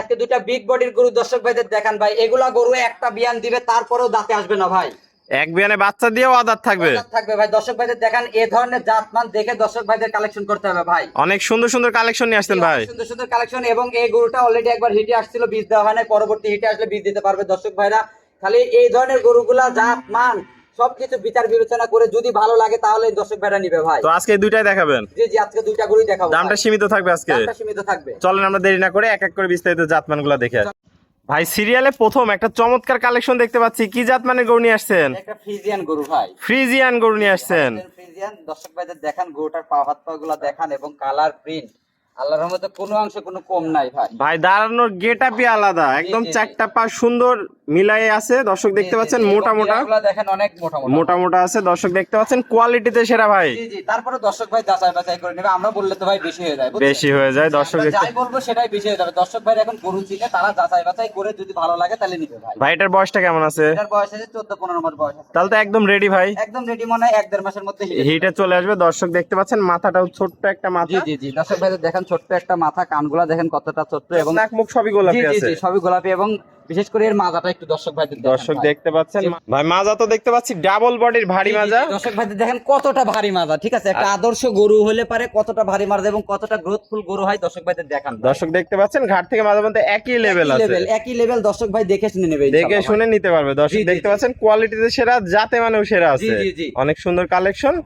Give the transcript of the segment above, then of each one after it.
আজকে দুইটা বিগ বডির গরু দর্শক ভাইদের দেখান ভাই। এগুলা গরু একটা বিয়ান দিবে তারপরেও দাঁতে আসবে না ভাই। এক বিয়ানে বাচ্চা দিয়েও আদার থাকবে। থাকবে ভাই। দর্শক ভাইদের দেখান এই ধরনের জাতমান দেখে দর্শক ভাইদের কালেকশন করতে হবে ভাই। অনেক সুন্দর সুন্দর কালেকশন নিয়ে আসছেন ভাই। সুন্দর সুন্দর কালেকশন। এবং এই গরুটা অলরেডি একবার হিটে আসছিল, বীজ দেওয়া হয় না, পরবর্তী হিটে আসলে বীজ দিতে পারবে দর্শক ভাইরা। খালি এই ধরনের গরুগুলা জাতমান সবকিছু বিচার বিবেচনা করে যদি ভালো লাগে তাহলে দর্শক ভাইরা নিবে ভাই। তো আজকে দুইটাই দেখাবেন? জি জি, আজকে দুইটা গরুই দেখাবো। দামটা সীমিত থাকবে আজকে? দামটা সীমিত থাকবে। চলেন আমরা দেরি না করে এক এক করে বিস্তারিত জাতমানগুলো দেখে আসি। ভাই সিরিয়ালে প্রথম একটা চমৎকার কালেকশন দেখতে পাচ্ছি, কি জাতমানের গরু নিয়ে আসছেন? একটা ফ্রিজিয়ান গরু ভাই। ফ্রিজিয়ান গরু নিয়ে আসছেন। ফ্রিজিয়ান দর্শক ভাইদের দেখান, গরুটার পা হাত পা গুলা দেখান এবং কালার প্রিন্ট আল্লাহর রহমতে কোনো অংশে কোনো কম নাই ভাই। ভাই দাঁড়ানোর গেটআপই আলাদা, একদম চারটা পা সুন্দর মিলাই আছে। দর্শক দেখতে পাচ্ছেন মোটা মোটা, দেখেন অনেক মোটা মোটা মোটা আছে। দর্শক দেখতে পাচ্ছেন কোয়ালিটিতে সেরা ভাই। জি জি, তারপরে দর্শক ভাই যাচাই বাছাই করে নেবে। আমরা বললে তো ভাই বেশি হয়ে যায়, বেশি হয়ে যায়। দর্শক যাই বলবো সেটাই বেশি হয়ে যাবে। দর্শক ভাই এখন গরু চিনে, তারা যাচাই বাছাই করে যদি ভালো লাগে তাহলে নিবে ভাই। ভাই এটার বয়সটা কেমন আছে? এটার বয়স আছে 14-15 মাস বয়স আছে। তাহলে তো একদম রেডি ভাই, একদম রেডি, মনে হয় 1-1.5 মাসের মধ্যে হিটে চলে আসবে। দর্শক দেখতে পাচ্ছেন মাথাটাও ছোট্ট একটা মাথা। জি জি জি, দর্শক ভাই দেখেন ছোট্ট একটা মাথা, কানগুলা দেখেন কতটা ছোট্ট এবং নাক মুখ সবই গোলাপি আছে। জি জি, সবই গোলাপি এবং বিশেষ করে এর মাজাটা একটু দর্শক ভাইদের দেখেন। দর্শক দেখতে পাচ্ছেন ভাই মাজা তো দেখতে পাচ্ছি ডাবল বডির ভারী মাজা। দর্শক ভাইদের দেখেন কতটা ভারী মাজা, ঠিক আছে? একটা আদর্শ গরু হলে পারে কতটা ভারী মাজা এবং কতটা গ্রোথফুল গরু হয় দর্শক ভাইদের দেখান। দর্শক দেখতে পাচ্ছেন ঘাট থেকে মাজা পর্যন্ত একই লেভেল আছে, একই লেভেল। দর্শক ভাই দেখে শুনে নেবে, দেখে শুনে নিতে পারবে। দর্শক দেখতে পাচ্ছেন কোয়ালিটিতে সেরা, জাতে মানেও সেরা আছে। অনেক সুন্দর কালেকশন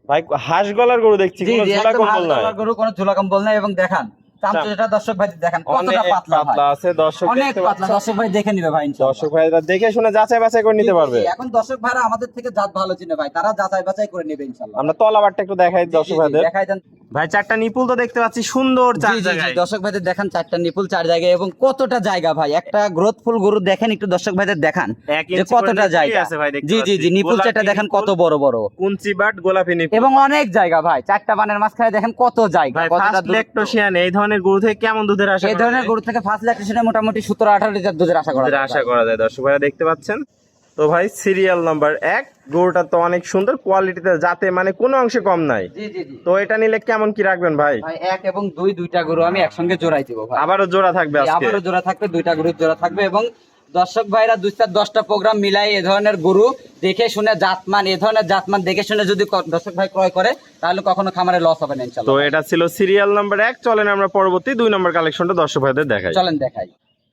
ভাই। হাঁস গলার গরু দেখছি, কোনো ঝোলা কম্বল নাই। গরু কোনো ঝোলা কম্বল নাই এবং দেখান চামচাটা দর্শক ভাই দেখেন কতটা পাতলা আছে। দর্শক অনেক পাতলা, দর্শক ভাই দেখে নিবে ভাই ইনশাআল্লাহ। দর্শক ভাইরা দেখে শুনে যাচাই বাছাই করে নিতে পারবে। এখন দর্শক ভাইরা আমাদের থেকে জাত ভালো চিনে ভাই, তারা যাচাই বাছাই করে নেবে ইনশাআল্লাহ। আমরা তলাবারটা একটু দেখাই দর্শক ভাইদের। দেখাই দেন ভাই। চারটা নিপুল তো দেখতে পাচ্ছি সুন্দর চার জায়গায়। দর্শক ভাইদের দেখান চারটা নিপুল চার জায়গায় এবং কতটা জায়গা ভাই। একটা গ্রোথফুল গরু দেখেন, একটু দর্শক ভাইদের দেখান যে কতটা জায়গা আছে ভাই। জি জি জি, নিপুল চারটা দেখেন কত বড় বড়, কুঞ্চি বাট গোলাপি নিপুল এবং অনেক জায়গা ভাই। চারটা বানের মাঝখানে দেখেন কত জায়গা। কতটা ল্যাকটোশিয়ান এই ধরনের গরু থেকে কেমন দুধের আশা? এই ধরনের গরু থেকে ফার্স্ট ল্যাকটেশনে মোটামুটি 17-18 লিটার দুধের আশা করা যায়। দর্শক ভাইরা দেখতে পাচ্ছেন। তো ভাই সিরিয়াল নাম্বার 1 গরুটা তো অনেক সুন্দর কোয়ালিটিতে, যাতে মানে কোনো অংশে কম নাই। জি জি জি। তো এটা নিলে কেমন কি রাখবেন ভাই? ভাই 1 এবং 2 দুইটা গরু আমি একসঙ্গে জোড়াই দিব ভাই। আবারও জোড়া থাকবে আজকে? আবারও জোড়া থাকবে, দুইটা গরুর জোড়া থাকবে। এবং দর্শক ভাইরা 2-10টা প্রোগ্রাম মিলাই এ ধরনের গরু দেখে শুনে জাতমান, এ ধরনের জাতমান দেখে শুনে যদি দর্শক ভাই ক্রয় করে তাহলে কখনো খামারে লস হবে না ইনশাআল্লাহ। তো এটা ছিল সিরিয়াল নাম্বার 1। চলেন আমরা পরবর্তী 2 নম্বর কালেকশনটা দর্শক ভাইদের দেখাই। চলেন দেখাই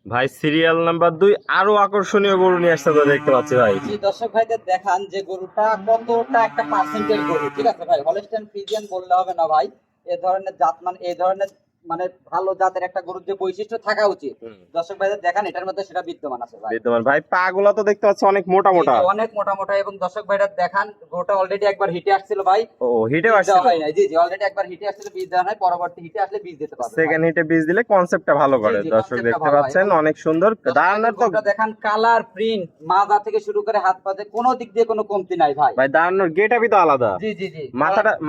ভাই। সিরিয়াল নাম্বার 2 আরো আকর্ষণীয় গরু নিয়ে আসছে তো দেখতে পাচ্ছি ভাই। জি, দর্শক ভাইদের দেখান যে গরুটা কতটা একটা পার্সেন্টেজ গরু, ঠিক আছে ভাই? হলস্টাইন ফ্রিজিয়ান বললে হবে না ভাই। এ ধরনের জাতমান, এই ধরনের মানে ভালো জাতের একটা গরুর যে বৈশিষ্ট্য থাকা উচিত দর্শক ভাইদের দেখান, এটার মধ্যে সেটা বিদ্যমান আছে ভাই। বিদ্যমান ভাই। পা গুলা তো দেখতে পাচ্ছি অনেক মোটা মোটা, অনেক মোটা মোটা। এবং দর্শক ভাইরা দেখান গরুটা অলরেডি একবার হিটে আসছিল ভাই। ও হিটে আসছিল? জি জি, অলরেডি একবার হিটে আসছিল, বীজ দেওয়া নাই, পরবর্তী হিটে আসলে বীজ দিতে পারবে। সেকেন্ড হিটে বীজ দিলে কনসেপ্টটা ভালো করে। দর্শক দেখতে পাচ্ছেন অনেক সুন্দর দাঁড়ানোর তো দেখান কালার প্রিন্ট মাজা থেকে শুরু করে হাত পাতে কোনো দিক দিয়ে কোনো কমতি নাই ভাই। ভাই দাঁড়ানোর গেটআপই তো আলাদা। জি জি জি।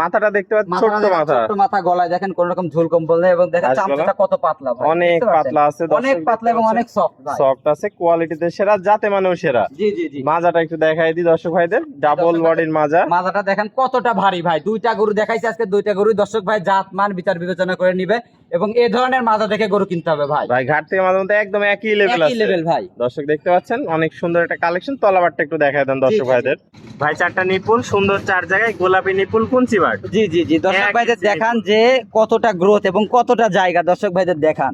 মাথাটা দেখতে পাচ্ছেন ছোট মাথা, ছোট মাথা, গলায় দেখেন কোন রকম ঝুল কম্বল নেই এবং দেখেন চামচাটা কত পাতলা ভাই। অনেক পাতলা আছে, অনেক পাতলা এবং অনেক সফট ভাই। সফট আছে, কোয়ালিটিতে সেরা, জাতে মানেও সেরা। জি জি জি। মাজাটা একটু দেখাই দিই দর্শক ভাইদের। ডাবল বডির মাজা। মাজাটা দেখেন কতটা ভারী ভাই। দুইটা গরু দেখাইছে আজকে, দুইটা গরু দর্শক ভাই জাত মান বিচার বিবেচনা করে নিবে এবং এই ধরনের মাজা দেখে গরু কিনতে হবে ভাই। ভাই ঘাট থেকে মাঝে মধ্যে একদম একই লেভেল আছে, একই লেভেল ভাই। দর্শক দেখতে পাচ্ছেন অনেক সুন্দর একটা কালেকশন। তলাবারটা একটু দেখাই দেন দর্শক ভাইদের। ভাই চারটা নিপুল সুন্দর, চার জায়গায় গোলাপি নিপুল কুঞ্চি বাট। জি জি জি, দর্শক ভাইদের দেখান যে কতটা গ্রোথ এবং কতটা জায়গা দর্শক ভাইদের দেখান।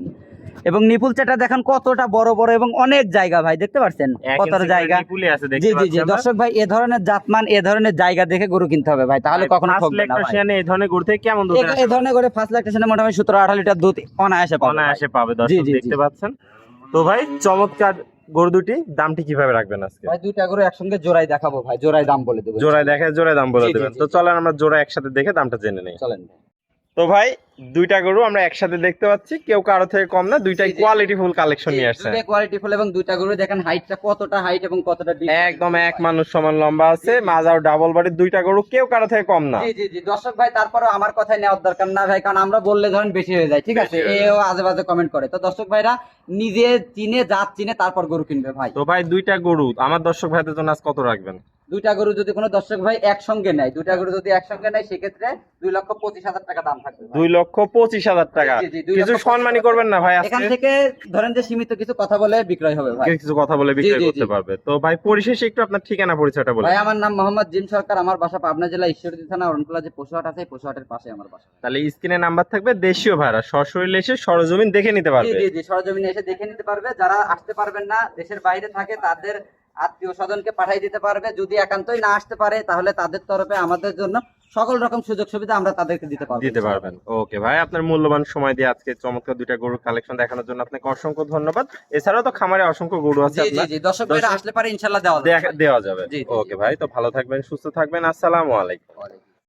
এবং নিপুল চাটা দেখেন কতটা বড় বড় এবং অনেক জায়গা ভাই, দেখতে পাচ্ছেন কতটা জায়গা। জি জি জি, দর্শক ভাই এ ধরনের জাতমান, এ ধরনের জায়গা দেখে গরু কিনতে হবে ভাই, তাহলে কখনো ঠকবে না ভাই। এই ধরনের গরু থেকে কেমন দুধ? এই ধরনের গরু ফার্স্ট ল্যাকটেশনে মোটামুটি 17-18 লিটার দুধ অনায়াসে পাবে দর্শক দেখতে পাচ্ছেন। তো ভাই চমৎকার গরু দুটি, দামটি কিভাবে রাখবেন আজকে? ভাই দুইটা গরু একসঙ্গে জোড়াই দেখাবো ভাই, জোড়াই দাম বলে দেবো। জোড়ায় দেখে জোড়ায় দাম বলে দেবেন। তো চলেন আমরা জোড়া একসাথে দেখে দামটা জেনে নেই। চলেন। তো ভাই দুইটা গরু আমরা একসাথে দেখতে পাচ্ছি, কেউ কারো থেকে কম না, দুইটাই কোয়ালিটি ফুল কালেকশন নিয়ে আসছে। দুইটাই কোয়ালিটি ফুল এবং দুইটা গরু দেখেন হাইটটা কতটা হাইট এবং কতটা ডিপ, একদম এক মানুষ সমান লম্বা আছে, মাজাও ডাবল বডি, দুইটা গরু কেউ কারো থেকে কম না। জি জি জি, দর্শক ভাই তারপরেও আমার কথাই নেওয়ার দরকার না ভাই, কারণ আমরা বললে ধরেন বেশি হয়ে যায়, ঠিক আছে? এও আজে বাজে কমেন্ট করে। তো দর্শক ভাইরা নিজে চিনে, জাত চিনে তারপর গরু কিনবে ভাই। তো ভাই দুইটা গরু আমার দর্শক ভাইদের জন্য আজ কত রাখবেন? দুইটা গরু যদি কোনো দর্শক ভাই একসঙ্গে নেয়, দুইটা গরু যদি একসঙ্গে নেয় সেক্ষেত্রে 2,25,000 টাকা দাম থাকবে ভাই। 2,25,000 টাকা। জি, জি, কিছু সম্মানী করবেন না ভাই আজকে? এখান থেকে ধরেন যে সীমিত কিছু কথা বলে বিক্রয় হবে ভাই। কিছু কথা বলে বিক্রয় জি, জি, করতে জি। পারবে। তো ভাই পরিশেষে একটু আপনার ঠিকানা পরিচয়টা বলেন। ভাই আমার নাম মোহাম্মদ জিম সরকার, আমার বাসা পাবনা জেলা ঈশ্বরদী থানা অরণকুলা যে পশুহাট আছে, এই পশুহাটের পাশে আমার বাসা। তাহলে স্ক্রিনে নাম্বার থাকবে, দেশীয় ভাড়া সশরীরে এসে সরজমিন দেখে নিতে জি পারবে। জি জি, সরজমিনে এসে দেখে নিতে পারবে। যারা আসতে পারবেন না, দেশের বাইরে থাকে, তাদের আত্মীয় স্বজনকে পাঠিয়ে দিতে পারবে। যদি একান্তই না আসতে পারে তাহলে তাদের তরফে আমাদের জন্য সকল রকম সুযোগ সুবিধা আমরা তাদেরকে দিতে পারবো। দিতে পারবেন। ওকে ভাই, আপনার মূল্যবান সময় দিয়ে আজকে চমৎকার দুইটা গরুর কালেকশন দেখানোর জন্য আপনাকে অসংখ্য ধন্যবাদ। এছাড়াও তো খামারে অসংখ্য গরু আছে জি জি আপনার, জি, দর্শক ভাইরা আসলে পারে ইনশাআল্লাহ দেওয়া যাবে। দেওয়া যাবে। জি, জি। ওকে ভাই, তো ভালো থাকবেন, সুস্থ থাকবেন। আসসালামু আলাইকুম।